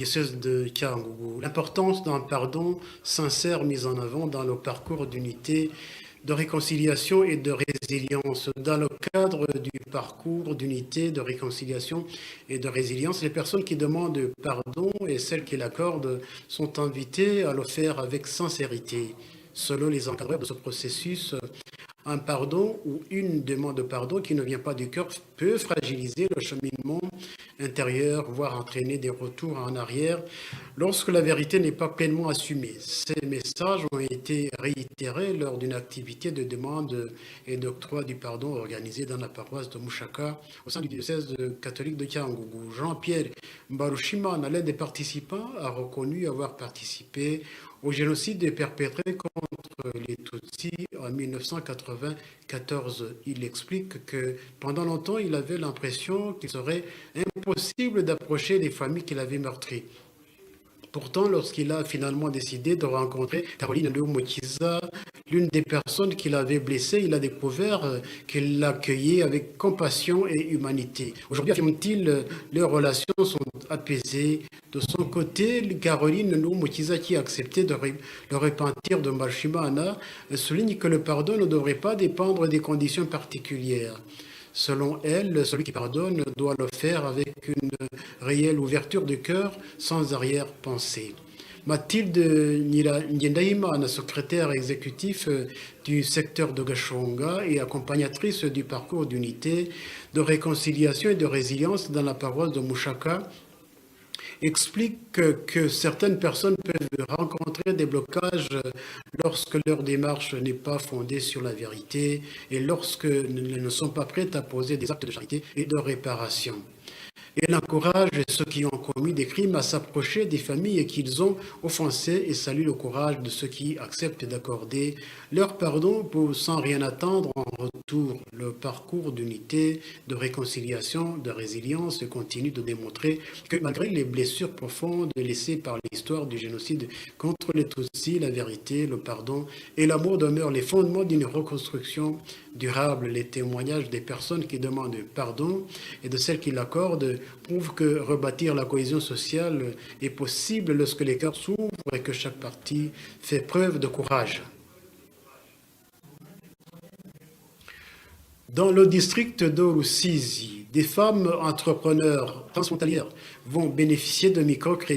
diocèse de Kiangougou. L'importance d'un pardon sincère mise en avant dans le parcours d'unité, de réconciliation et de résilience. Dans le cadre du parcours d'unité, de réconciliation et de résilience, les personnes qui demandent pardon et celles qui l'accordent sont invitées à le faire avec sincérité. Selon les encadreurs de ce processus, un pardon ou une demande de pardon qui ne vient pas du cœur peut fragiliser le cheminement intérieur, voire entraîner des retours en arrière lorsque la vérité n'est pas pleinement assumée. Ces messages ont été réitérés lors d'une activité de demande et d'octroi du pardon organisée dans la paroisse de Mouchaka au sein du diocèse catholique de Kiangougou. Jean-Pierre Mbarushimana, l'un des participants, a reconnu avoir participé au génocide perpétré contre les Tutsis en 1994. Il explique que pendant longtemps, il avait l'impression qu'il serait impossible d'approcher les familles qu'il avait meurtries. Pourtant, lorsqu'il a finalement décidé de rencontrer Caroline Ndoumokiza, l'une des personnes qu'il avait blessées, il a découvert qu'il l'accueillait avec compassion et humanité. Aujourd'hui, affirme-t-il, leurs relations sont apaisées. De son côté, Caroline Ndoumokiza, qui a accepté de le repentir de Mbarushimana, souligne que le pardon ne devrait pas dépendre des conditions particulières. Selon elle, celui qui pardonne doit le faire avec une réelle ouverture de cœur, sans arrière-pensée. Mathilde Nyendaïmana, secrétaire exécutif du secteur de Gashonga et accompagnatrice du parcours d'unité, de réconciliation et de résilience dans la paroisse de Mouchaka, explique que certaines personnes peuvent rencontrer des blocages lorsque leur démarche n'est pas fondée sur la vérité et lorsque elles ne sont pas prêtes à poser des actes de charité et de réparation. Elle encourage ceux qui ont commis des crimes à s'approcher des familles qu'ils ont offensées et salue le courage de ceux qui acceptent d'accorder leur pardon pour sans rien attendre en retour. Le parcours d'unité, de réconciliation, de résilience continue de démontrer que malgré les blessures profondes laissées par l'histoire du génocide contre les Tutsis, la vérité, le pardon et l'amour demeurent les fondements d'une reconstruction durable. Les témoignages des personnes qui demandent pardon et de celles qui l'accordent prouvent que rebâtir la cohésion sociale est possible lorsque les cœurs s'ouvrent et que chaque partie fait preuve de courage. Dans le district de Rusizi, des femmes entrepreneurs transfrontalières vont bénéficier de microcrédits